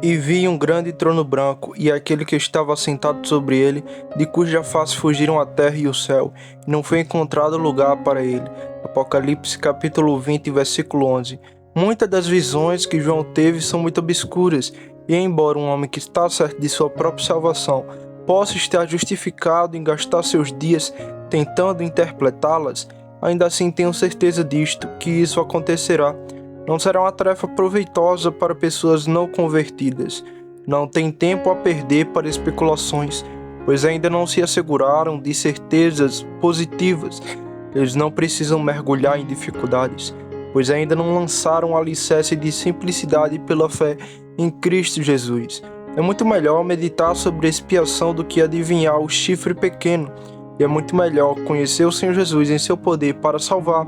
E vi um grande trono branco, e aquele que estava sentado sobre ele, de cuja face fugiram a terra e o céu, e não foi encontrado lugar para ele. Apocalipse capítulo 20, versículo 11. Muitas das visões que João teve são muito obscuras, e embora um homem que está certo de sua própria salvação possa estar justificado em gastar seus dias tentando interpretá-las, ainda assim tenho certeza disto, que isso acontecerá. Não será uma tarefa proveitosa para pessoas não convertidas. Não tem tempo a perder para especulações, pois ainda não se asseguraram de certezas positivas. Eles não precisam mergulhar em dificuldades, pois ainda não lançaram o alicerce de simplicidade pela fé em Cristo Jesus. É muito melhor meditar sobre a expiação do que adivinhar o chifre pequeno. E é muito melhor conhecer o Senhor Jesus em seu poder para salvar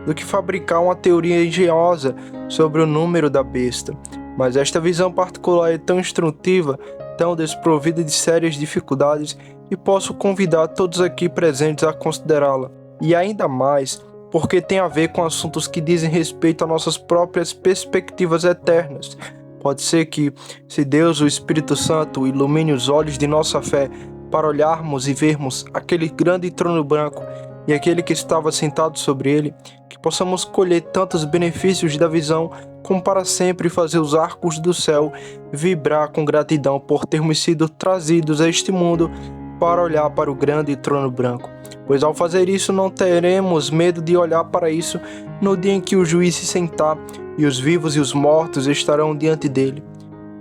do que fabricar uma teoria engenhosa sobre o número da besta. Mas esta visão particular é tão instrutiva, tão desprovida de sérias dificuldades, e posso convidar todos aqui presentes a considerá-la. E ainda mais, porque tem a ver com assuntos que dizem respeito a nossas próprias perspectivas eternas. Pode ser que, se Deus, o Espírito Santo, ilumine os olhos de nossa fé, para olharmos e vermos aquele grande trono branco e aquele que estava sentado sobre ele, que possamos colher tantos benefícios da visão, como para sempre fazer os arcos do céu vibrar com gratidão por termos sido trazidos a este mundo para olhar para o grande trono branco. Pois ao fazer isso não teremos medo de olhar para isso no dia em que o juiz se sentar e os vivos e os mortos estarão diante dele.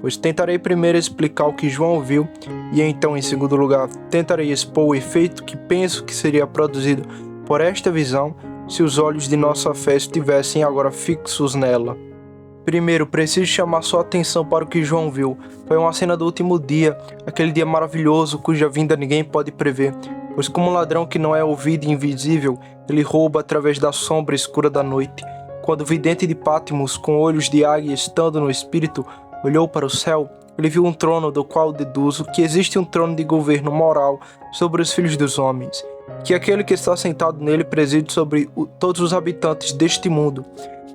Pois tentarei primeiro explicar o que João viu, e então, em segundo lugar, tentarei expor o efeito que penso que seria produzido por esta visão se os olhos de nossa fé estivessem agora fixos nela. Primeiro, preciso chamar sua atenção para o que João viu. Foi uma cena do último dia, aquele dia maravilhoso cuja vinda ninguém pode prever, pois como um ladrão que não é ouvido e invisível, ele rouba através da sombra escura da noite. Quando o vidente de Patmos, com olhos de águia estando no espírito, olhou para o céu, ele viu um trono do qual deduzo que existe um trono de governo moral sobre os filhos dos homens, que aquele que está sentado nele preside sobre todos os habitantes deste mundo.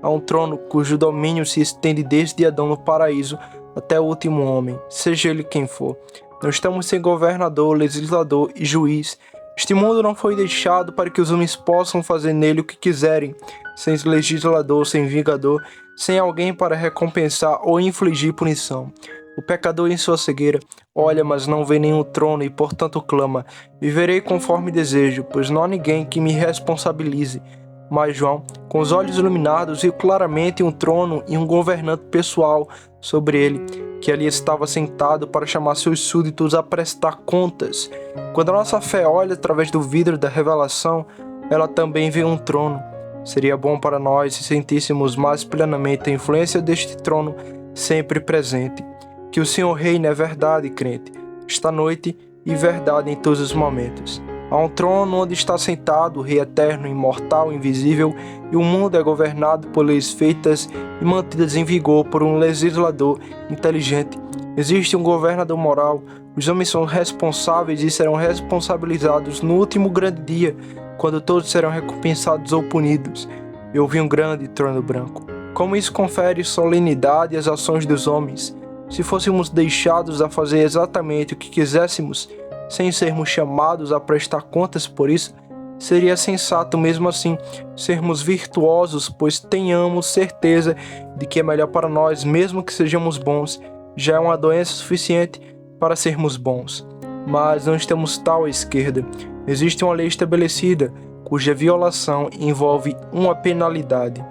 Há um trono cujo domínio se estende desde Adão no paraíso até o último homem, seja ele quem for. Não estamos sem governador, legislador e juiz. Este mundo não foi deixado para que os homens possam fazer nele o que quiserem, sem legislador, sem vingador, sem alguém para recompensar ou infligir punição. O pecador em sua cegueira olha, mas não vê nenhum trono e portanto clama: viverei conforme desejo, pois não há ninguém que me responsabilize. Mas João, com os olhos iluminados, viu claramente um trono e um governante pessoal sobre ele, que ali estava sentado para chamar seus súditos a prestar contas. Quando a nossa fé olha através do vidro da revelação, ela também vê um trono. Seria bom para nós se sentíssemos mais plenamente a influência deste trono sempre presente. Que o Senhor reine é verdade, crente, esta noite, e verdade em todos os momentos. Há um trono onde está sentado o Rei eterno, imortal, invisível, e o mundo é governado por leis feitas e mantidas em vigor por um legislador inteligente. Existe um governador moral. Os homens são responsáveis e serão responsabilizados no último grande dia, quando todos serão recompensados ou punidos. Eu vi um grande trono branco. Como isso confere solenidade às ações dos homens? Se fôssemos deixados a fazer exatamente o que quiséssemos, sem sermos chamados a prestar contas por isso, seria sensato mesmo assim sermos virtuosos, pois tenhamos certeza de que é melhor para nós, mesmo que sejamos bons. Já é uma doença suficiente para sermos bons. Mas não estamos tal à esquerda. Existe uma lei estabelecida, cuja violação envolve uma penalidade.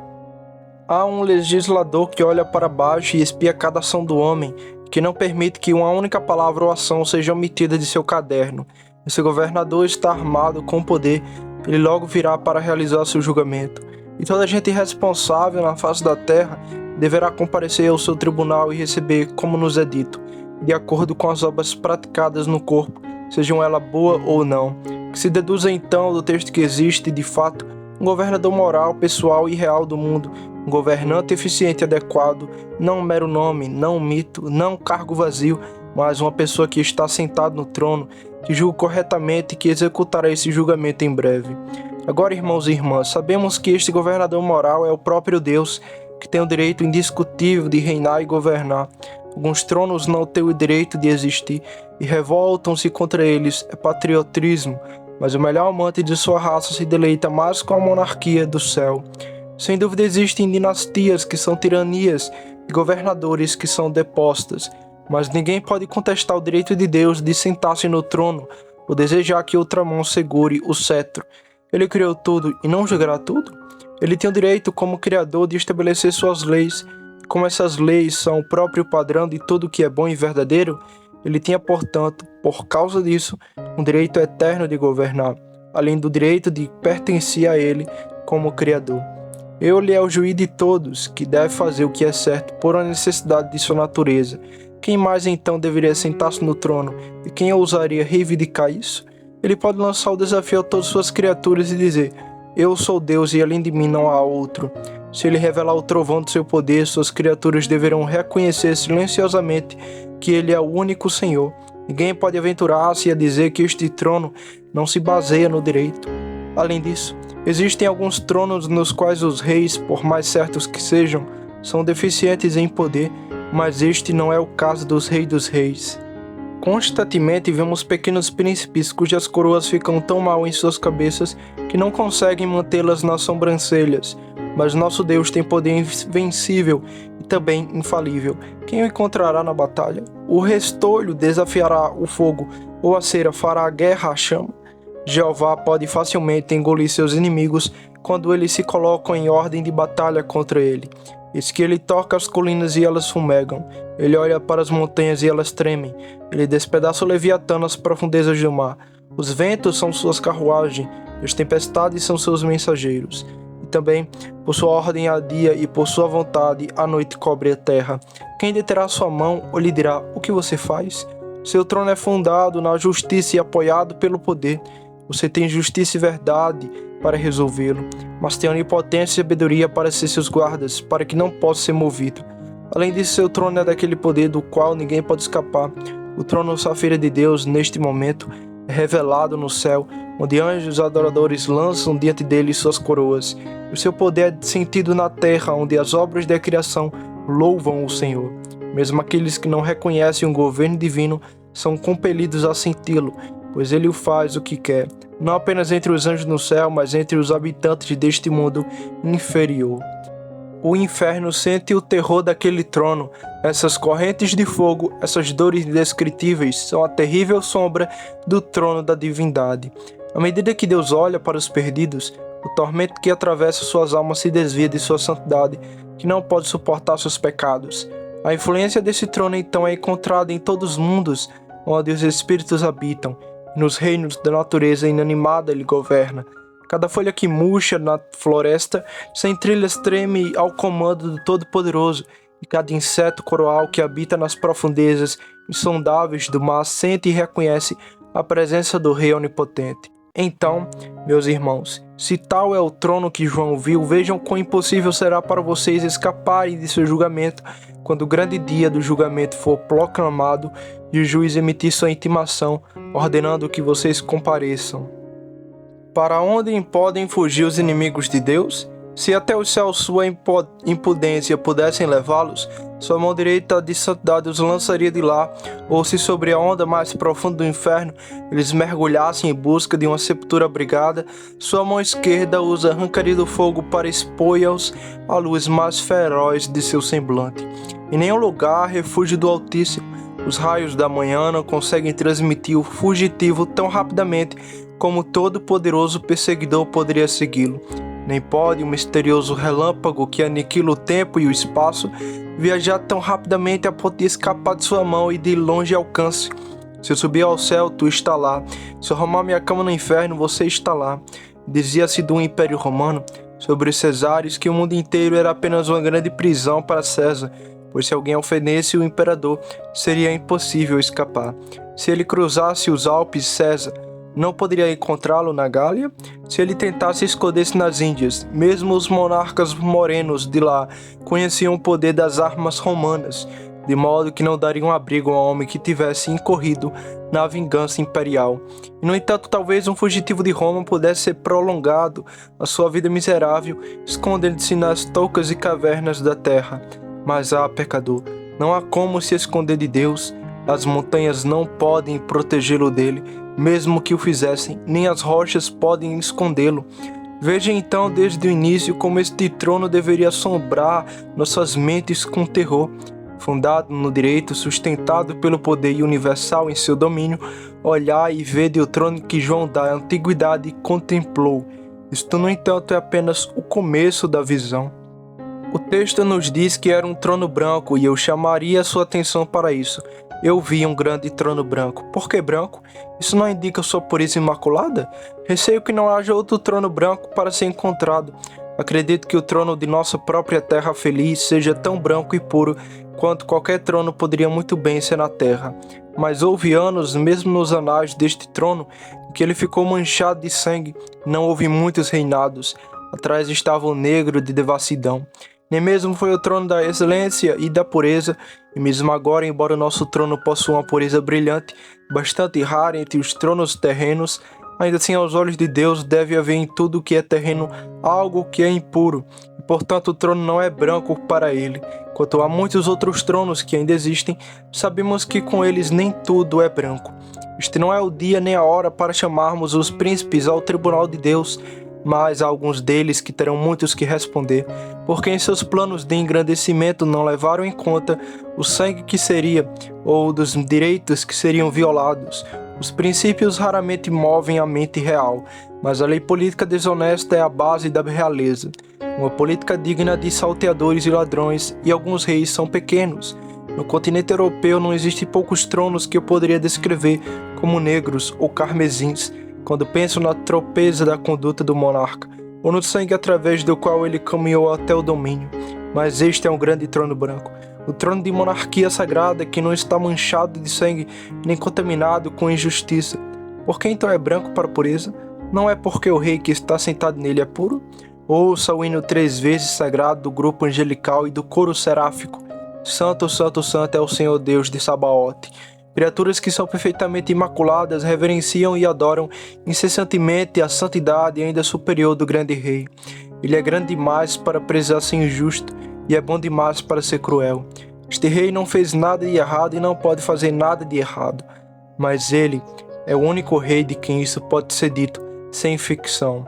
Há um legislador que olha para baixo e espia cada ação do homem, que não permite que uma única palavra ou ação seja omitida de seu caderno. Esse governador está armado com poder, ele logo virá para realizar seu julgamento. E toda gente responsável na face da terra deverá comparecer ao seu tribunal e receber, como nos é dito, de acordo com as obras praticadas no corpo, sejam elas boas ou não. Que se deduza então do texto que existe, de fato, um governador moral, pessoal e real do mundo, um governante eficiente e adequado, não um mero nome, não um mito, não um cargo vazio, mas uma pessoa que está sentada no trono, que julga corretamente e que executará esse julgamento em breve. Agora, irmãos e irmãs, sabemos que este governador moral é o próprio Deus, que tem o direito indiscutível de reinar e governar. Alguns tronos não têm o direito de existir e revoltam-se contra eles. É patriotismo, mas o melhor amante de sua raça se deleita mais com a monarquia do céu. Sem dúvida existem dinastias que são tiranias e governadores que são depostas, mas ninguém pode contestar o direito de Deus de sentar-se no trono ou desejar que outra mão segure o cetro. Ele criou tudo e não julgará tudo? Ele tem o direito como criador de estabelecer suas leis. Como essas leis são o próprio padrão de tudo o que é bom e verdadeiro, ele tinha, portanto, por causa disso, um direito eterno de governar, além do direito de pertencer a ele como criador. Ele é o juiz de todos, que deve fazer o que é certo por uma necessidade de sua natureza. Quem mais então deveria sentar-se no trono, e quem ousaria reivindicar isso? Ele pode lançar o desafio a todas suas criaturas e dizer: eu sou Deus e além de mim não há outro. Se ele revelar o trovão do seu poder, suas criaturas deverão reconhecer silenciosamente que ele é o único Senhor. Ninguém pode aventurar-se a dizer que este trono não se baseia no direito. Além disso, existem alguns tronos nos quais os reis, por mais certos que sejam, são deficientes em poder, mas este não é o caso dos reis. Constantemente vemos pequenos príncipes cujas coroas ficam tão mal em suas cabeças que não conseguem mantê-las nas sobrancelhas. Mas nosso Deus tem poder invencível e também infalível. Quem o encontrará na batalha? O restolho desafiará o fogo, ou a cera fará a guerra à chama? Jeová pode facilmente engolir seus inimigos quando eles se colocam em ordem de batalha contra ele. Eis que ele toca as colinas e elas fumegam. Ele olha para as montanhas e elas tremem. Ele despedaça o Leviatã nas profundezas do mar. Os ventos são suas carruagens, e as tempestades são seus mensageiros. E também, por sua ordem a dia e por sua vontade, a noite cobre a terra. Quem deterá sua mão ou lhe dirá: o que você faz? Seu trono é fundado na justiça e apoiado pelo poder. Você tem justiça e verdade para resolvê-lo, mas tem onipotência e sabedoria para ser seus guardas, para que não possa ser movido. Além disso, seu trono é daquele poder do qual ninguém pode escapar. O trono safira de Deus, neste momento, é revelado no céu, onde anjos adoradores lançam diante dele suas coroas. O seu poder é sentido na terra, onde as obras da criação louvam o Senhor. Mesmo aqueles que não reconhecem o governo divino são compelidos a senti-lo, pois ele o faz o que quer, não apenas entre os anjos no céu, mas entre os habitantes deste mundo inferior. O inferno sente o terror daquele trono. Essas correntes de fogo, essas dores indescritíveis, são a terrível sombra do trono da divindade. À medida que Deus olha para os perdidos, o tormento que atravessa suas almas se desvia de sua santidade, que não pode suportar seus pecados. A influência desse trono então é encontrada em todos os mundos onde os espíritos habitam. Nos reinos da natureza inanimada ele governa. Cada folha que murcha na floresta, sem trilhas treme ao comando do Todo-Poderoso, e cada inseto coroal que habita nas profundezas insondáveis do mar sente e reconhece a presença do Rei Onipotente. Então, meus irmãos, se tal é o trono que João viu, vejam quão impossível será para vocês escaparem de seu julgamento quando o grande dia do julgamento for proclamado e o juiz emitir sua intimação, ordenando que vocês compareçam. Para onde podem fugir os inimigos de Deus? Se até o céu sua impudência pudessem levá-los, sua mão direita de santidade os lançaria de lá, ou se sobre a onda mais profunda do inferno eles mergulhassem em busca de uma sepultura abrigada, sua mão esquerda os arrancaria do fogo para expor-os à luz mais feroz de seu semblante. Em nenhum lugar refúgio do Altíssimo. Os raios da manhã não conseguem transmitir o fugitivo tão rapidamente como todo poderoso perseguidor poderia segui-lo. Nem pode o misterioso relâmpago que aniquila o tempo e o espaço viajar tão rapidamente a ponto de escapar de sua mão e de longe alcance. Se eu subir ao céu, tu está lá. Se eu arrumar minha cama no inferno, você está lá. Dizia-se do Império Romano sobre os cesares que o mundo inteiro era apenas uma grande prisão para César, pois se alguém ofendesse o imperador, seria impossível escapar. Se ele cruzasse os Alpes, César não poderia encontrá-lo na Gália? Se ele tentasse esconder-se nas Índias, mesmo os monarcas morenos de lá conheciam o poder das armas romanas, de modo que não dariam abrigo a um homem que tivesse incorrido na vingança imperial. E, no entanto, talvez um fugitivo de Roma pudesse ser prolongado a sua vida miserável, escondendo-se nas toucas e cavernas da terra. Mas, pecador, Não há como se esconder de Deus. As montanhas não podem protegê-lo dele, mesmo que o fizessem, nem as rochas podem escondê-lo. Veja então desde o início como este trono deveria assombrar nossas mentes com terror. Fundado no direito, sustentado pelo poder universal em seu domínio, olhai e vede o trono que João da antiguidade contemplou. Isto, no entanto, é apenas o começo da visão. O texto nos diz que era um trono branco e eu chamaria a sua atenção para isso. Eu vi um grande trono branco. Por que branco? Isso não indica sua pureza imaculada? Receio que não haja outro trono branco para ser encontrado. Acredito que o trono de nossa própria terra feliz seja tão branco e puro quanto qualquer trono poderia muito bem ser na terra. Mas houve anos, mesmo nos anais deste trono, em que ele ficou manchado de sangue. Não houve muitos reinados. Atrás estava o negro de devassidão. Nem mesmo foi o trono da excelência e da pureza, e mesmo agora, embora o nosso trono possua uma pureza brilhante, bastante rara entre os tronos terrenos, ainda assim aos olhos de Deus deve haver em tudo que é terreno algo que é impuro, e portanto o trono não é branco para ele. Quanto a muitos outros tronos que ainda existem, sabemos que com eles nem tudo é branco. Este não é o dia nem a hora para chamarmos os príncipes ao tribunal de Deus, mas há alguns deles que terão muitos que responder, porque em seus planos de engrandecimento não levaram em conta o sangue que seria, ou dos direitos que seriam violados. Os princípios raramente movem a mente real, mas a lei política desonesta é a base da realeza. Uma política digna de salteadores e ladrões, e alguns reis são pequenos. No continente europeu não existem poucos tronos que eu poderia descrever como negros ou carmesins, quando penso na tropeza da conduta do monarca, ou no sangue através do qual ele caminhou até o domínio. Mas este é um grande trono branco, o trono de monarquia sagrada que não está manchado de sangue nem contaminado com injustiça. Por que então é branco para a pureza? Não é porque o rei que está sentado nele é puro? Ouça o hino 3 vezes sagrado do grupo angelical e do coro seráfico. Santo, Santo, Santo é o Senhor Deus de Sabaote. Criaturas que são perfeitamente imaculadas reverenciam e adoram incessantemente a santidade ainda superior do grande rei. Ele é grande demais para precisar ser injusto e é bom demais para ser cruel. Este rei não fez nada de errado e não pode fazer nada de errado, mas ele é o único rei de quem isso pode ser dito sem ficção.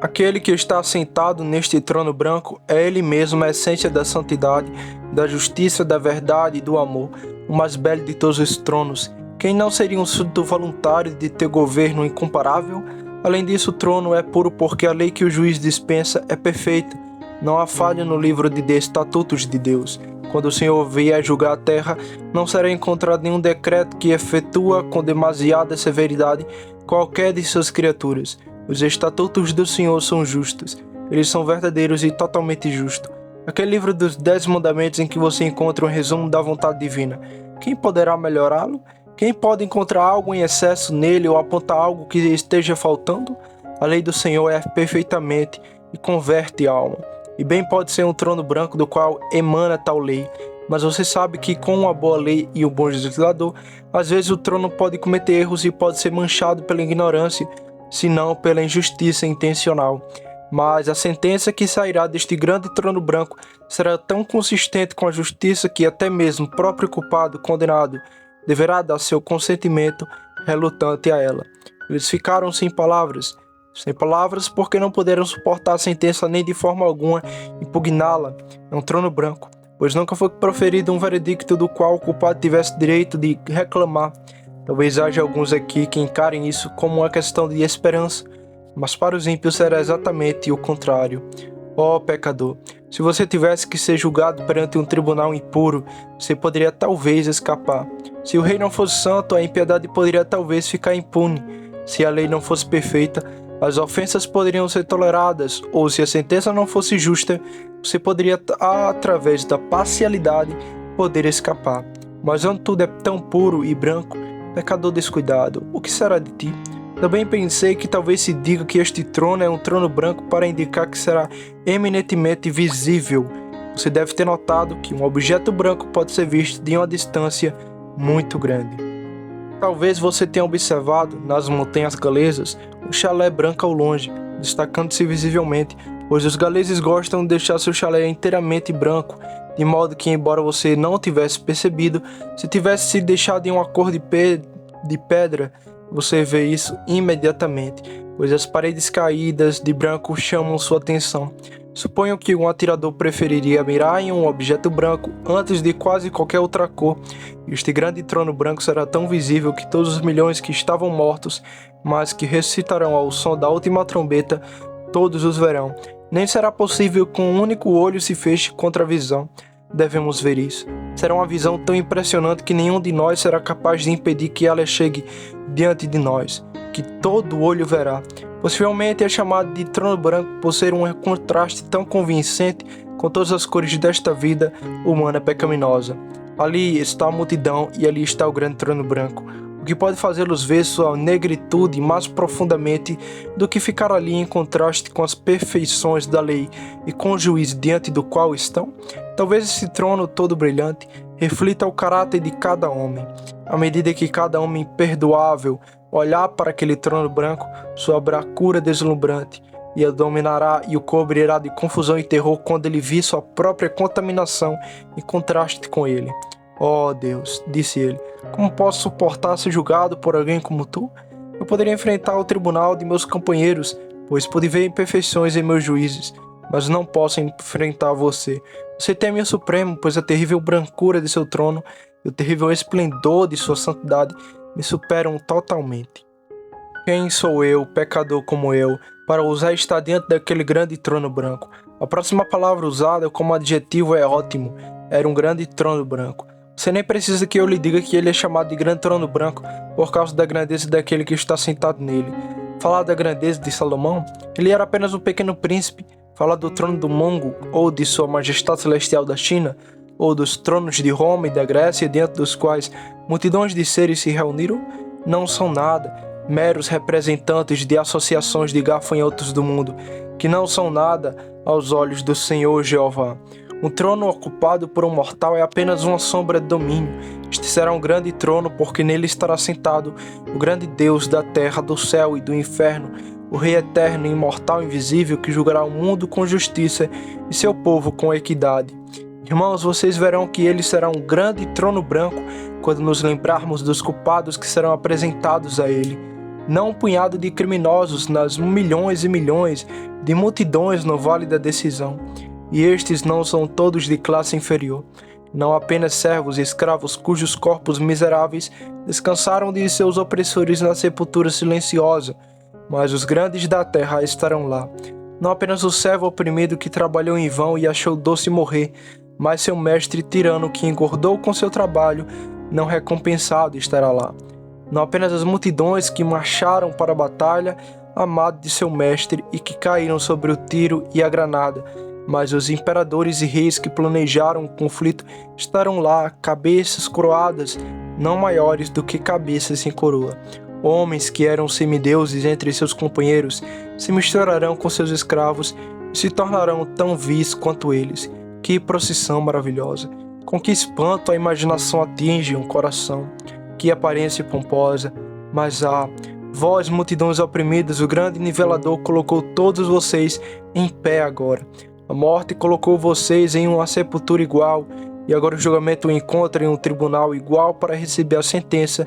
Aquele que está assentado neste trono branco é ele mesmo a essência da santidade, da justiça, da verdade e do amor, o mais belo de todos os tronos. Quem não seria um súdito voluntário de ter governo incomparável? Além disso, o trono é puro porque a lei que o juiz dispensa é perfeita. Não há falha no livro de estatutos de Deus. Quando o Senhor vier julgar a terra, não será encontrado nenhum decreto que efetua com demasiada severidade qualquer de suas criaturas. Os estatutos do Senhor são justos. Eles são verdadeiros e totalmente justos. Aquele livro dos 10 mandamentos em que você encontra um resumo da vontade divina. Quem poderá melhorá-lo? Quem pode encontrar algo em excesso nele ou apontar algo que esteja faltando? A lei do Senhor é perfeitamente e converte a alma. E bem pode ser um trono branco do qual emana tal lei. Mas você sabe que com uma boa lei e um bom legislador, às vezes o trono pode cometer erros e pode ser manchado pela ignorância, se não pela injustiça intencional. Mas a sentença que sairá deste grande trono branco será tão consistente com a justiça que até mesmo o próprio culpado condenado deverá dar seu consentimento relutante a ela. Eles ficaram sem palavras porque não puderam suportar a sentença nem de forma alguma impugná-la. É um trono branco, pois nunca foi proferido um veredicto do qual o culpado tivesse direito de reclamar. Talvez haja alguns aqui que encarem isso como uma questão de esperança, mas para os ímpios será exatamente o contrário. Ó pecador, se você tivesse que ser julgado perante um tribunal impuro, você poderia talvez escapar. Se o rei não fosse santo, a impiedade poderia talvez ficar impune. Se a lei não fosse perfeita, as ofensas poderiam ser toleradas, ou se a sentença não fosse justa, você poderia, através da parcialidade, poder escapar. Mas onde tudo é tão puro e branco, pecador descuidado, o que será de ti? Também pensei que talvez se diga que este trono é um trono branco para indicar que será eminentemente visível. Você deve ter notado que um objeto branco pode ser visto de uma distância muito grande. Talvez você tenha observado nas montanhas galesas um chalé branco ao longe, destacando-se visivelmente, pois os galeses gostam de deixar seu chalé inteiramente branco. de modo que, embora você não tivesse percebido, se tivesse se deixado em uma cor de pedra, você vê isso imediatamente, pois as paredes caídas de branco chamam sua atenção. Suponho que um atirador preferiria mirar em um objeto branco antes de quase qualquer outra cor, e este grande trono branco será tão visível que todos os milhões que estavam mortos, mas que ressuscitarão ao som da última trombeta, todos os verão. Nem será possível que um único olho se feche contra a visão. Devemos ver isso. Será uma visão tão impressionante que nenhum de nós será capaz de impedir que ela chegue diante de nós, que todo olho verá. Possivelmente é chamado de trono branco por ser um contraste tão convincente com todas as cores desta vida humana pecaminosa. Ali está a multidão e ali está o grande trono branco, o que pode fazê-los ver sua negritude mais profundamente do que ficar ali em contraste com as perfeições da lei e com o juiz diante do qual estão. Talvez esse trono todo brilhante reflita o caráter de cada homem. À medida que cada homem perdoável olhar para aquele trono branco, sua bracura deslumbrante e o dominará e o cobrirá de confusão e terror quando ele vir sua própria contaminação em contraste com ele. Oh Deus, disse ele, como posso suportar ser julgado por alguém como tu? Eu poderia enfrentar o tribunal de meus companheiros, pois pude ver imperfeições em meus juízes, mas não posso enfrentar você. Você teme o Supremo, pois a terrível brancura de seu trono e o terrível esplendor de sua santidade me superam totalmente. Quem sou eu, pecador como eu, para ousar estar diante daquele grande trono branco? A próxima palavra usada como adjetivo é ótimo. Era um grande trono branco. Você nem precisa que eu lhe diga que ele é chamado de grande trono branco por causa da grandeza daquele que está sentado nele. Falar da grandeza de Salomão? Ele era apenas um pequeno príncipe. Falar do trono do Mongo, ou de sua majestade celestial da China, ou dos tronos de Roma e da Grécia, diante dos quais multidões de seres se reuniram, não são nada, meros representantes de associações de gafanhotos do mundo, que não são nada aos olhos do Senhor Jeová. Um trono ocupado por um mortal é apenas uma sombra de domínio. Este será um grande trono, porque nele estará sentado o grande Deus da terra, do céu e do inferno, o Rei eterno, imortal e invisível, que julgará o mundo com justiça e seu povo com equidade. Irmãos, vocês verão que ele será um grande trono branco quando nos lembrarmos dos culpados que serão apresentados a ele. Não um punhado de criminosos nas milhões e milhões de multidões no vale da decisão. E estes não são todos de classe inferior. Não apenas servos e escravos cujos corpos miseráveis descansaram de seus opressores na sepultura silenciosa, mas os grandes da terra estarão lá. Não apenas o servo oprimido que trabalhou em vão e achou doce morrer, mas seu mestre tirano que engordou com seu trabalho, não recompensado, estará lá. Não apenas as multidões que marcharam para a batalha, amado de seu mestre, e que caíram sobre o tiro e a granada, mas os imperadores e reis que planejaram o conflito estarão lá, cabeças coroadas, não maiores do que cabeças sem coroa. Homens que eram semideuses entre seus companheiros se misturarão com seus escravos e se tornarão tão vis quanto eles. Que procissão maravilhosa! Com que espanto a imaginação atinge um coração! Que aparência pomposa! Mas vós, multidões oprimidas, o grande nivelador colocou todos vocês em pé agora. A morte colocou vocês em uma sepultura igual, e agora o julgamento o encontra em um tribunal igual para receber a sentença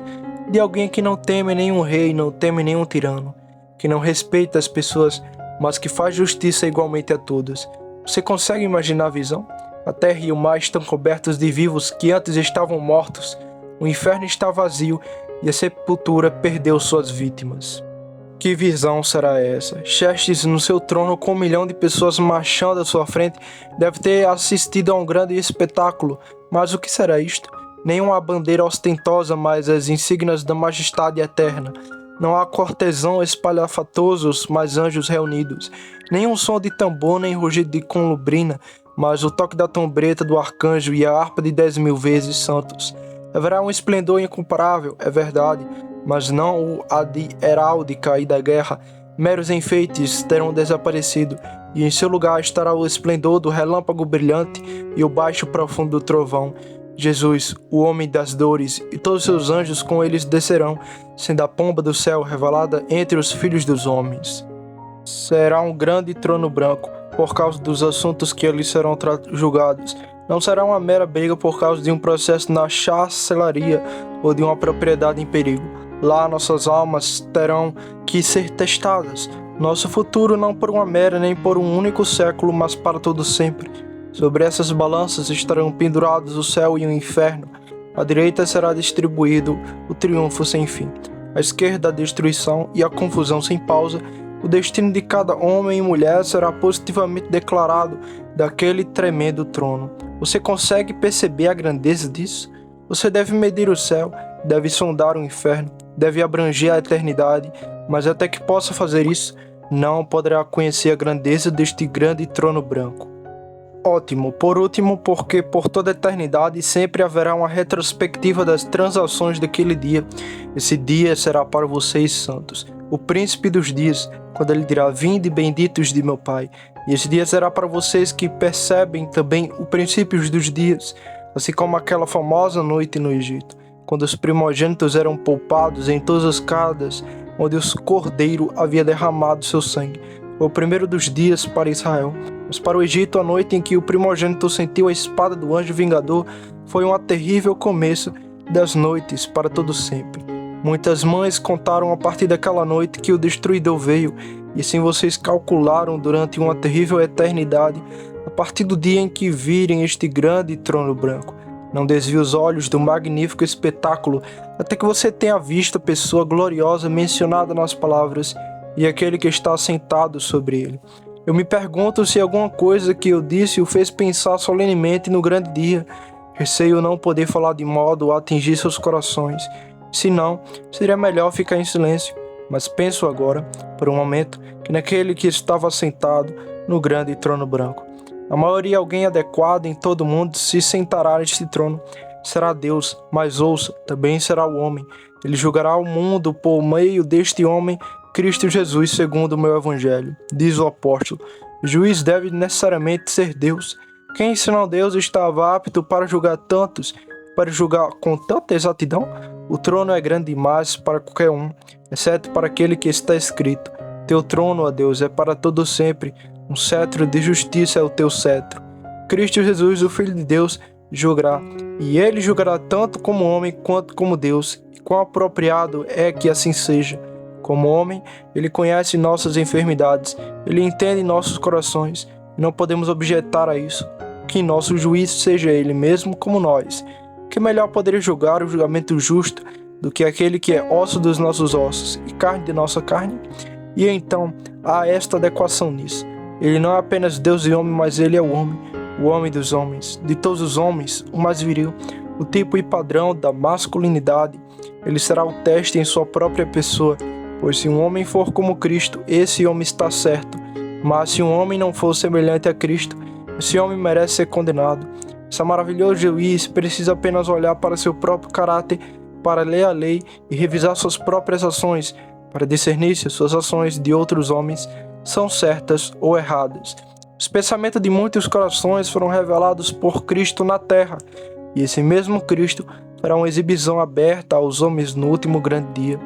de alguém que não teme nenhum rei, não teme nenhum tirano, que não respeita as pessoas, mas que faz justiça igualmente a todos. Você consegue imaginar a visão? A terra e o mar estão cobertos de vivos que antes estavam mortos, o inferno está vazio e a sepultura perdeu suas vítimas. Que visão será essa? Xerxes, no seu trono com 1 milhão de pessoas marchando à sua frente, deve ter assistido a um grande espetáculo. Mas o que será isto? Nenhuma bandeira ostentosa, mas as insígnias da majestade eterna. Não há cortesão espalhafatosos, mas anjos reunidos. Nenhum som de tambor, nem rugido de colubrina, mas o toque da trombeta do arcanjo e a harpa de 10.000 vezes santos. Haverá um esplendor incomparável, é verdade, mas não a de heráldica e da guerra. Meros enfeites terão desaparecido, e em seu lugar estará o esplendor do relâmpago brilhante e o baixo profundo do trovão. Jesus, o homem das dores, e todos seus anjos com eles descerão, sendo a pomba do céu revelada entre os filhos dos homens. Será um grande trono branco, por causa dos assuntos que ali serão julgados. Não será uma mera briga por causa de um processo na chancelaria ou de uma propriedade em perigo. Lá nossas almas terão que ser testadas. Nosso futuro não por uma mera nem por um único século, mas para todo sempre. Sobre essas balanças estarão pendurados o céu e o inferno. À direita será distribuído o triunfo sem fim. À esquerda a destruição e a confusão sem pausa. O destino de cada homem e mulher será positivamente declarado daquele tremendo trono. Você consegue perceber a grandeza disso? Você deve medir o céu, deve sondar o inferno, deve abranger a eternidade, mas até que possa fazer isso, não poderá conhecer a grandeza deste grande trono branco. Ótimo, por último, porque por toda a eternidade sempre haverá uma retrospectiva das transações daquele dia. Esse dia será para vocês santos, o príncipe dos dias, quando ele dirá: vinde benditos de meu Pai. E esse dia será para vocês que percebem também os princípios dos dias, assim como aquela famosa noite no Egito, quando os primogênitos eram poupados em todas as casas onde o cordeiro havia derramado seu sangue. Foi o primeiro dos dias para Israel. Mas para o Egito, a noite em que o primogênito sentiu a espada do anjo vingador foi um terrível começo das noites para todo sempre. Muitas mães contaram a partir daquela noite que o destruidor veio, e assim vocês calcularam durante uma terrível eternidade, a partir do dia em que virem este grande trono branco. Não desvie os olhos do magnífico espetáculo, até que você tenha visto a pessoa gloriosa mencionada nas palavras, e aquele que está sentado sobre ele. Eu me pergunto se alguma coisa que eu disse o fez pensar solenemente no grande dia. Receio não poder falar de modo a atingir seus corações. Se não, seria melhor ficar em silêncio. Mas penso agora, por um momento, que naquele que estava sentado no grande trono branco. A maioria, alguém adequado em todo o mundo, se sentará neste trono. Será Deus, mas ouça, também será o homem. Ele julgará o mundo por meio deste homem, Cristo Jesus, segundo o meu evangelho. Diz o apóstolo: o juiz deve necessariamente ser Deus. Quem, senão Deus, estava apto para julgar tantos, para julgar com tanta exatidão? O trono é grande demais para qualquer um, exceto para aquele que está escrito: teu trono, ó Deus, é para todo sempre, um cetro de justiça é o teu cetro. Cristo Jesus, o Filho de Deus, julgará, e ele julgará tanto como homem quanto como Deus, e quão apropriado é que assim seja. Como homem, ele conhece nossas enfermidades, ele entende nossos corações, e não podemos objetar a isso. Que nosso juiz seja ele mesmo como nós. Que melhor poderia julgar o julgamento justo do que aquele que é osso dos nossos ossos e carne de nossa carne? E então, há esta adequação nisso. Ele não é apenas Deus e homem, mas ele é o homem dos homens, de todos os homens, o mais viril, o tipo e padrão da masculinidade. Ele será o teste em sua própria pessoa. Pois se um homem for como Cristo, esse homem está certo. Mas se um homem não for semelhante a Cristo, esse homem merece ser condenado. Esse maravilhoso juiz precisa apenas olhar para seu próprio caráter, para ler a lei e revisar suas próprias ações, para discernir se suas ações de outros homens são certas ou erradas. Os pensamentos de muitos corações foram revelados por Cristo na terra, e esse mesmo Cristo fará uma exibição aberta aos homens no último grande dia.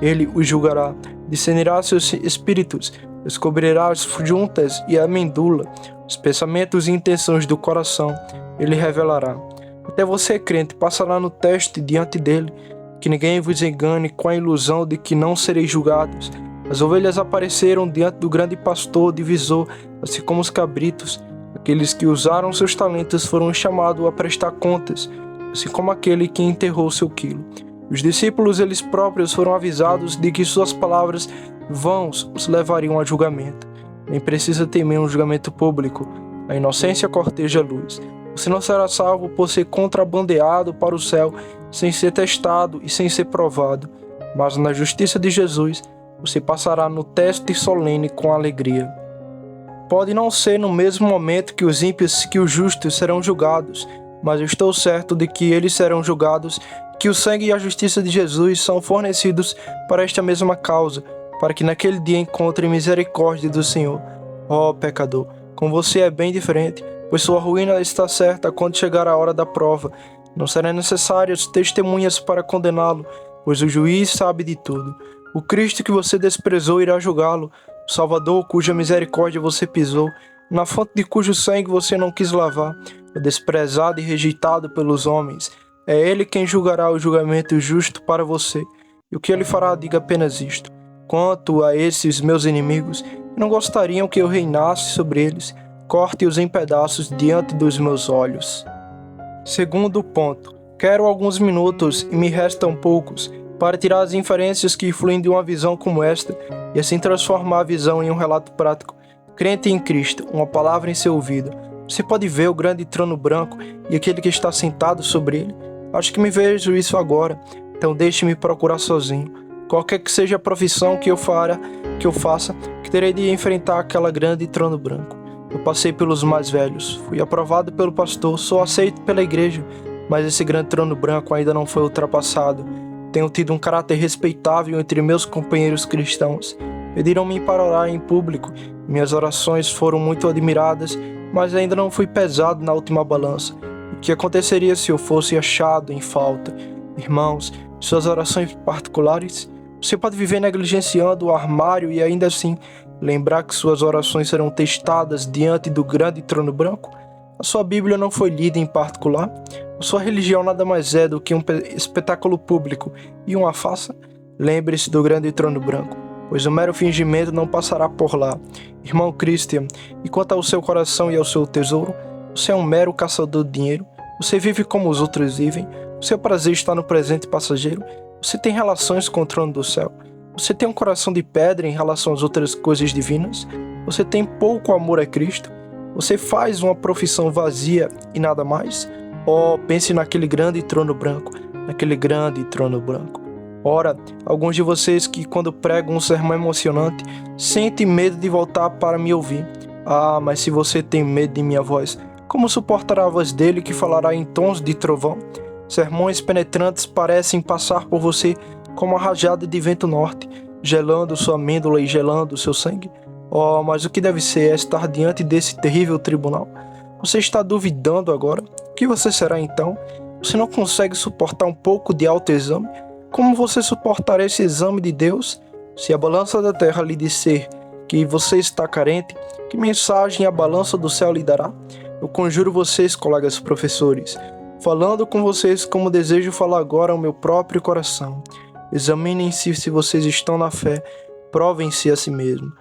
Ele os julgará, discernirá seus espíritos, descobrirá as juntas e a medula, os pensamentos e intenções do coração. Ele revelará. Até você, crente, passará no teste diante dele, que ninguém vos engane com a ilusão de que não sereis julgados. As ovelhas apareceram diante do grande pastor divisor, assim como os cabritos. Aqueles que usaram seus talentos foram chamados a prestar contas, assim como aquele que enterrou seu quilo. Os discípulos, eles próprios, foram avisados de que suas palavras vãos os levariam a julgamento. Nem precisa temer um julgamento público. A inocência corteja a luz. Você não será salvo por ser contrabandeado para o céu, sem ser testado e sem ser provado. Mas na justiça de Jesus, você passará no teste solene com alegria. Pode não ser no mesmo momento que os ímpios que os justos serão julgados, mas eu estou certo de que eles serão julgados, que o sangue e a justiça de Jesus são fornecidos para esta mesma causa, para que naquele dia encontre misericórdia do Senhor. Ó pecador, com você é bem diferente, pois sua ruína está certa quando chegar a hora da prova. Não serão necessárias testemunhas para condená-lo, pois o juiz sabe de tudo. O Cristo que você desprezou irá julgá-lo, o Salvador cuja misericórdia você pisou, na fonte de cujo sangue você não quis lavar, o desprezado e rejeitado pelos homens. É ele quem julgará o julgamento justo para você. E o que ele fará, diga apenas isto: quanto a esses meus inimigos, não gostariam que eu reinasse sobre eles, corte-os em pedaços diante dos meus olhos. Segundo ponto, quero alguns minutos, e me restam poucos, para tirar as inferências que fluem de uma visão como esta, e assim transformar a visão em um relato prático. Crente em Cristo, uma palavra em seu ouvido. Você pode ver o grande trono branco e aquele que está sentado sobre ele? Acho que me vejo isso agora, então deixe-me procurar sozinho. Qualquer que seja a profissão que eu faça, que terei de enfrentar aquela grande trono branco. Eu passei pelos mais velhos, fui aprovado pelo pastor, sou aceito pela igreja, mas esse grande trono branco ainda não foi ultrapassado. Tenho tido um caráter respeitável entre meus companheiros cristãos. Pediram-me para orar em público, minhas orações foram muito admiradas, mas ainda não fui pesado na última balança. O que aconteceria se eu fosse achado em falta? Irmãos, suas orações particulares? Você pode viver negligenciando o armário e ainda assim lembrar que suas orações serão testadas diante do grande trono branco? A sua Bíblia não foi lida em particular? A sua religião nada mais é do que um espetáculo público e uma farsa? Lembre-se do grande trono branco, pois o mero fingimento não passará por lá. Irmão Christian, e quanto ao seu coração e ao seu tesouro, você é um mero caçador de dinheiro? Você vive como os outros vivem? O seu prazer está no presente passageiro? Você tem relações com o trono do céu? Você tem um coração de pedra em relação às outras coisas divinas? Você tem pouco amor a Cristo? Você faz uma profissão vazia e nada mais? Oh, pense naquele grande trono branco, naquele grande trono branco. Ora, alguns de vocês que quando pregam um sermão emocionante, sentem medo de voltar para me ouvir. Ah, mas se você tem medo de minha voz, como suportará a voz dele que falará em tons de trovão? Sermões penetrantes parecem passar por você como uma rajada de vento norte, gelando sua amêndoa e gelando seu sangue. Oh, mas o que deve ser é estar diante desse terrível tribunal? Você está duvidando agora? O que você será então? Você não consegue suportar um pouco de autoexame? Como você suportará esse exame de Deus? Se a balança da terra lhe disser que você está carente, que mensagem a balança do céu lhe dará? Eu conjuro vocês, colegas professores, falando com vocês como desejo falar agora ao meu próprio coração. Examinem-se se vocês estão na fé, provem-se a si mesmos.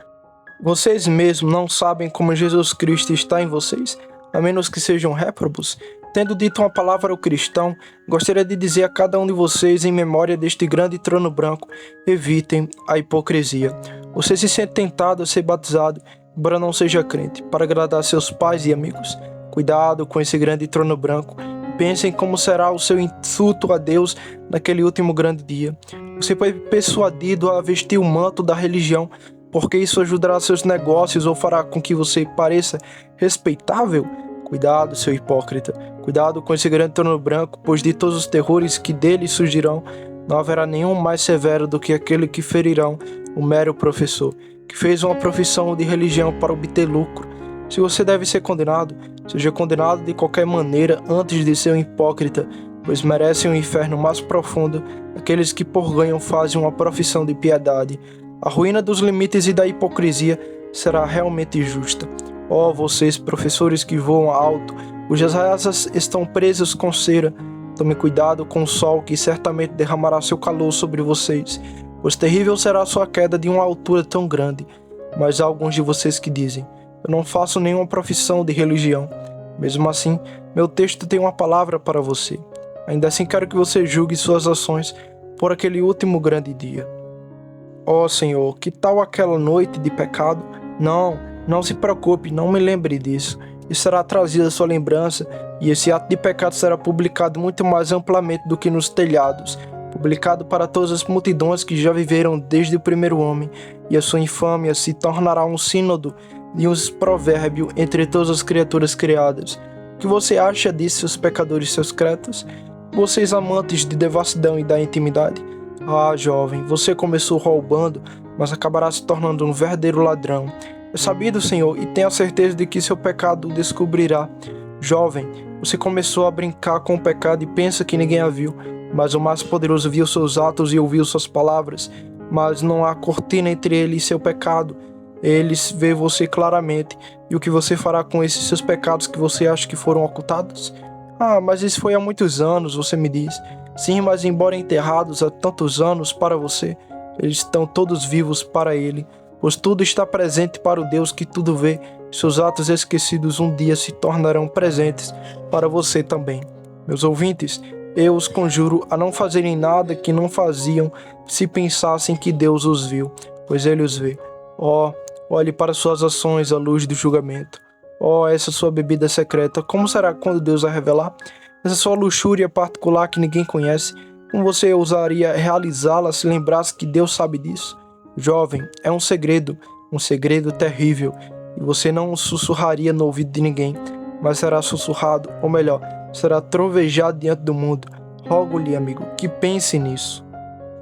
Vocês mesmos não sabem como Jesus Cristo está em vocês, a menos que sejam réprobos? Tendo dito uma palavra ao cristão, gostaria de dizer a cada um de vocês, em memória deste grande trono branco, evitem a hipocrisia. Você se sente tentado a ser batizado, embora não seja crente, para agradar seus pais e amigos? Cuidado com esse grande trono branco. Pensem como será o seu insulto a Deus naquele último grande dia. Você foi persuadido a vestir o manto da religião, porque isso ajudará seus negócios ou fará com que você pareça respeitável? Cuidado, seu hipócrita. Cuidado com esse grande trono branco, pois de todos os terrores que dele surgirão, não haverá nenhum mais severo do que aquele que ferirão o mero professor, que fez uma profissão de religião para obter lucro. Se você deve ser condenado, seja condenado de qualquer maneira antes de ser um hipócrita, pois merecem um inferno mais profundo aqueles que por ganho fazem uma profissão de piedade. A ruína dos limites e da hipocrisia será realmente justa. Ó, vocês, professores que voam alto, cujas asas estão presas com cera, tome cuidado com o sol que certamente derramará seu calor sobre vocês, pois terrível será a sua queda de uma altura tão grande. Mas há alguns de vocês que dizem: eu não faço nenhuma profissão de religião. Mesmo assim, meu texto tem uma palavra para você. Ainda assim quero que você julgue suas ações por aquele último grande dia. Ó Senhor, que tal aquela noite de pecado? Não se preocupe, não me lembre disso. Isso será trazido à sua lembrança, e esse ato de pecado será publicado muito mais amplamente do que nos telhados, publicado para todas as multidões que já viveram desde o primeiro homem, e a sua infâmia se tornará um sínodo e um provérbio entre todas as criaturas criadas. O que você acha disso, seus pecadores, seus cretas? Vocês amantes de devassidão e da intimidade? Ah, jovem, você começou roubando, mas acabará se tornando um verdadeiro ladrão. É sabido, Senhor, e tenha certeza de que seu pecado o descobrirá. Jovem, você começou a brincar com o pecado e pensa que ninguém a viu, mas o mais poderoso viu seus atos e ouviu suas palavras, mas não há cortina entre ele e seu pecado. Eles vê você claramente, e o que você fará com esses seus pecados que você acha que foram ocultados? Ah, mas isso foi há muitos anos, você me diz. Sim, mas embora enterrados há tantos anos para você, eles estão todos vivos para ele, pois tudo está presente para o Deus que tudo vê. Seus atos esquecidos um dia se tornarão presentes para você também. Meus ouvintes, eu os conjuro a não fazerem nada que não faziam se pensassem que Deus os viu, pois ele os vê. Oh, olhe para suas ações à luz do julgamento. Oh, essa sua bebida secreta, como será quando Deus a revelar? Essa sua luxúria particular que ninguém conhece, como você ousaria realizá-la se lembrasse que Deus sabe disso? Jovem, é um segredo terrível, e você não sussurraria no ouvido de ninguém, mas será sussurrado, ou melhor, será trovejado diante do mundo. Rogo-lhe, amigo, que pense nisso.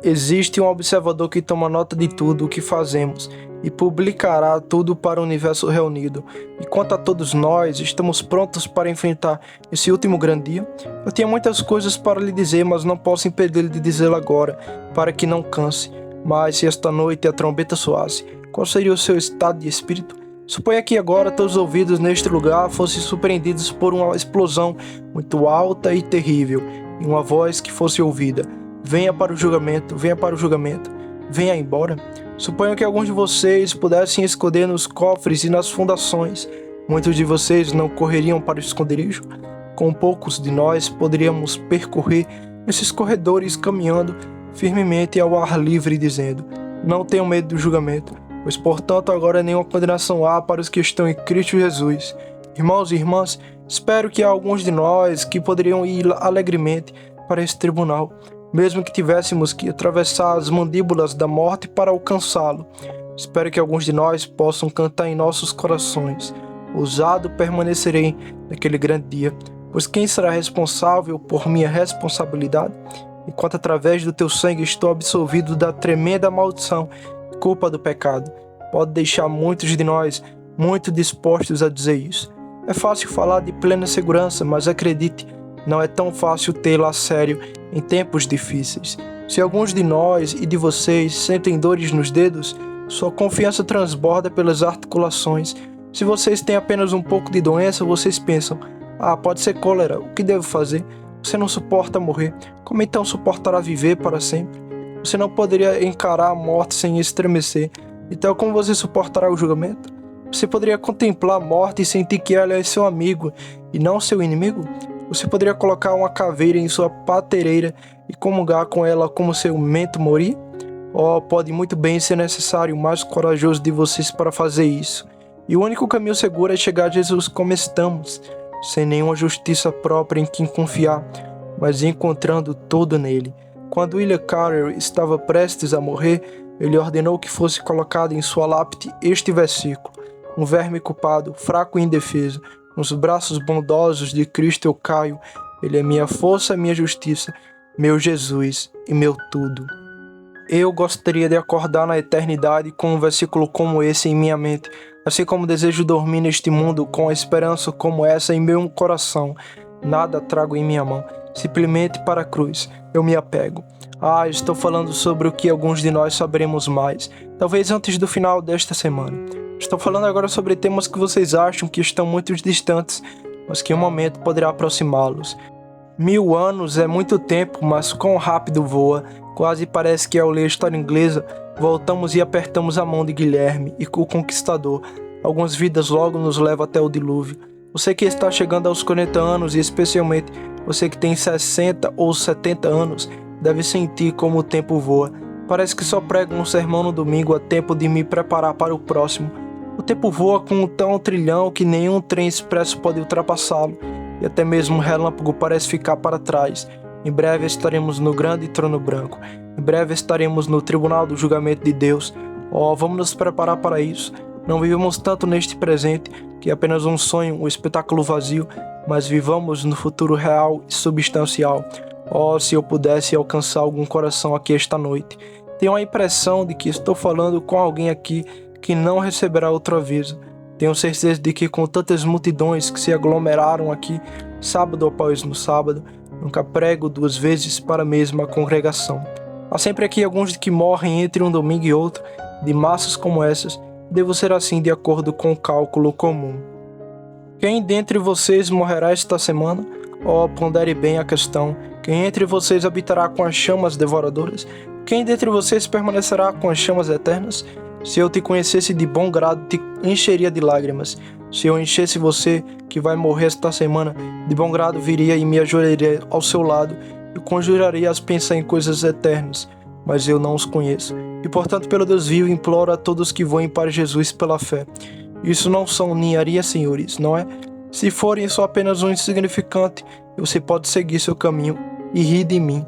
Existe um observador que toma nota de tudo o que fazemos e publicará tudo para o universo reunido. E quanto a todos nós, estamos prontos para enfrentar esse último grande dia? Eu tinha muitas coisas para lhe dizer, mas não posso impedir-lhe de dizê-lo agora, para que não canse. Mas se esta noite a trombeta soasse, qual seria o seu estado de espírito? Suponha que agora todos os ouvidos neste lugar fossem surpreendidos por uma explosão muito alta e terrível, e uma voz que fosse ouvida: venha para o julgamento, venha para o julgamento, venha embora. Suponho que alguns de vocês pudessem esconder nos cofres e nas fundações. Muitos de vocês não correriam para o esconderijo. Com poucos de nós poderíamos percorrer esses corredores caminhando firmemente ao ar livre, dizendo: não tenham medo do julgamento, pois portanto agora nenhuma condenação há para os que estão em Cristo Jesus. Irmãos e irmãs, espero que há alguns de nós que poderiam ir alegremente para esse tribunal, mesmo que tivéssemos que atravessar as mandíbulas da morte para alcançá-lo. Espero que alguns de nós possam cantar em nossos corações: ousado permanecerei naquele grande dia, pois quem será responsável por minha responsabilidade? Enquanto através do teu sangue estou absolvido da tremenda maldição, culpa do pecado. Pode deixar muitos de nós muito dispostos a dizer isso. É fácil falar de plena segurança, mas acredite, não é tão fácil tê-la a sério em tempos difíceis. Se alguns de nós e de vocês sentem dores nos dedos, sua confiança transborda pelas articulações. Se vocês têm apenas um pouco de doença, vocês pensam: ah, pode ser cólera, o que devo fazer? Você não suporta morrer, como então suportará viver para sempre? Você não poderia encarar a morte sem estremecer, então como você suportará o julgamento? Você poderia contemplar a morte e sentir que ela é seu amigo e não seu inimigo? Você poderia colocar uma caveira em sua patereira e comungar com ela como seu memento mori? Oh, pode muito bem ser necessário o mais corajoso de vocês para fazer isso. E o único caminho seguro é chegar a Jesus como estamos, sem nenhuma justiça própria em quem confiar, mas encontrando tudo nele. Quando William Carey estava prestes a morrer, ele ordenou que fosse colocado em sua lápide este versículo: um verme culpado, fraco e indefeso, nos braços bondosos de Cristo eu caio. Ele é minha força, minha justiça, meu Jesus e meu tudo. Eu gostaria de acordar na eternidade com um versículo como esse em minha mente, assim como desejo dormir neste mundo com a esperança como essa em meu coração. Nada trago em minha mão, simplesmente para a cruz eu me apego. Ah, estou falando sobre o que alguns de nós saberemos mais, talvez antes do final desta semana. Estou falando agora sobre temas que vocês acham que estão muito distantes, mas que em um momento poderá aproximá-los. 1000 anos é muito tempo, mas quão rápido voa. Quase parece que ao ler a história inglesa, voltamos e apertamos a mão de Guilherme e o Conquistador. Algumas vidas logo nos levam até o dilúvio. Você que está chegando aos 40 anos, e especialmente você que tem 60 ou 70 anos, deve sentir como o tempo voa. Parece que só prego um sermão no domingo a tempo de me preparar para o próximo. O tempo voa com um tão trilhão que nenhum trem expresso pode ultrapassá-lo, e até mesmo um relâmpago parece ficar para trás. Em breve estaremos no grande trono branco. Em breve estaremos no tribunal do julgamento de Deus. Oh, vamos nos preparar para isso. Não vivamos tanto neste presente, que é apenas um sonho, um espetáculo vazio, mas vivamos no futuro real e substancial. Oh, se eu pudesse alcançar algum coração aqui esta noite. Tenho a impressão de que estou falando com alguém aqui que não receberá outro aviso. Tenho certeza de que com tantas multidões que se aglomeraram aqui, sábado após no sábado, nunca prego 2 vezes para a mesma congregação. Há sempre aqui alguns que morrem entre um domingo e outro, de massas como essas, devo ser assim de acordo com o cálculo comum. Quem dentre vocês morrerá esta semana? Oh, pondere bem a questão. Quem entre vocês habitará com as chamas devoradoras? Quem dentre vocês permanecerá com as chamas eternas? Se eu te conhecesse de bom grado, te encheria de lágrimas. Se eu enchesse você, que vai morrer esta semana, de bom grado viria e me ajoelharia ao seu lado e conjuraria-as pensar em coisas eternas. Mas eu não os conheço. E portanto, pelo Deus vivo, imploro a todos que voem para Jesus pela fé. Isso não são ninharias, senhores, não é? Se forem só apenas um insignificante, você pode seguir seu caminho e rir de mim.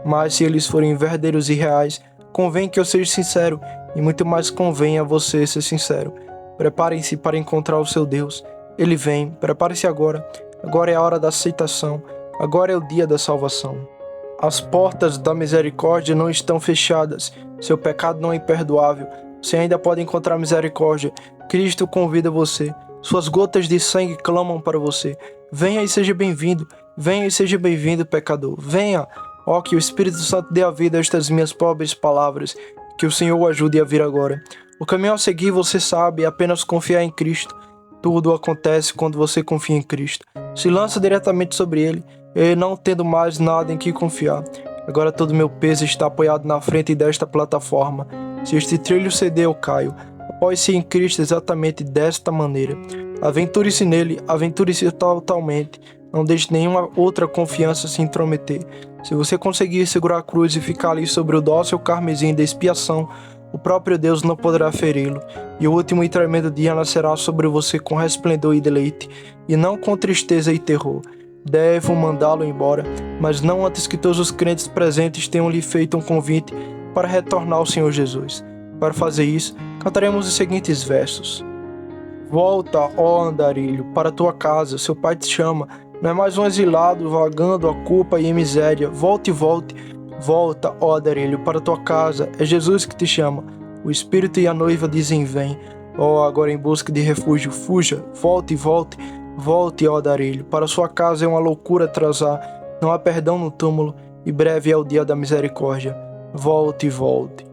Mas se eles forem verdadeiros e reais, convém que eu seja sincero, e muito mais convém a você ser sincero. Preparem-se para encontrar o seu Deus. Ele vem, prepare-se agora. Agora é a hora da aceitação. Agora é o dia da salvação. As portas da misericórdia não estão fechadas. Seu pecado não é imperdoável. Você ainda pode encontrar misericórdia. Cristo convida você. Suas gotas de sangue clamam para você. Venha e seja bem-vindo. Venha e seja bem-vindo, pecador. Venha. Ó, que o Espírito Santo dê a vida a estas minhas pobres palavras. Que o Senhor o ajude a vir agora. O caminho a seguir, você sabe, é apenas confiar em Cristo. Tudo acontece quando você confia em Cristo. Se lança diretamente sobre Ele, e não tendo mais nada em que confiar. Agora todo meu peso está apoiado na frente desta plataforma. Se este trilho ceder, eu caio. Apoie-se em Cristo exatamente desta maneira. Aventure-se nele, aventure-se totalmente. Não deixe nenhuma outra confiança se intrometer. Se você conseguir segurar a cruz e ficar ali sobre o dócil carmesim da expiação, o próprio Deus não poderá feri-lo, e o último e tremendo dia nascerá sobre você com resplendor e deleite, e não com tristeza e terror. Devo mandá-lo embora, mas não antes que todos os crentes presentes tenham lhe feito um convite para retornar ao Senhor Jesus. Para fazer isso, cantaremos os seguintes versos. Volta, ó andarilho, para tua casa, seu pai te chama. Não é mais um exilado vagando a culpa e a miséria. Volte, volte, volta, ó andarilho, para tua casa. É Jesus que te chama. O Espírito e a noiva dizem vem. Ó, agora em busca de refúgio, fuja, volte, volte, volte, ó andarilho. Para sua casa é uma loucura atrasar. Não há perdão no túmulo e breve é o dia da misericórdia. Volte, volte.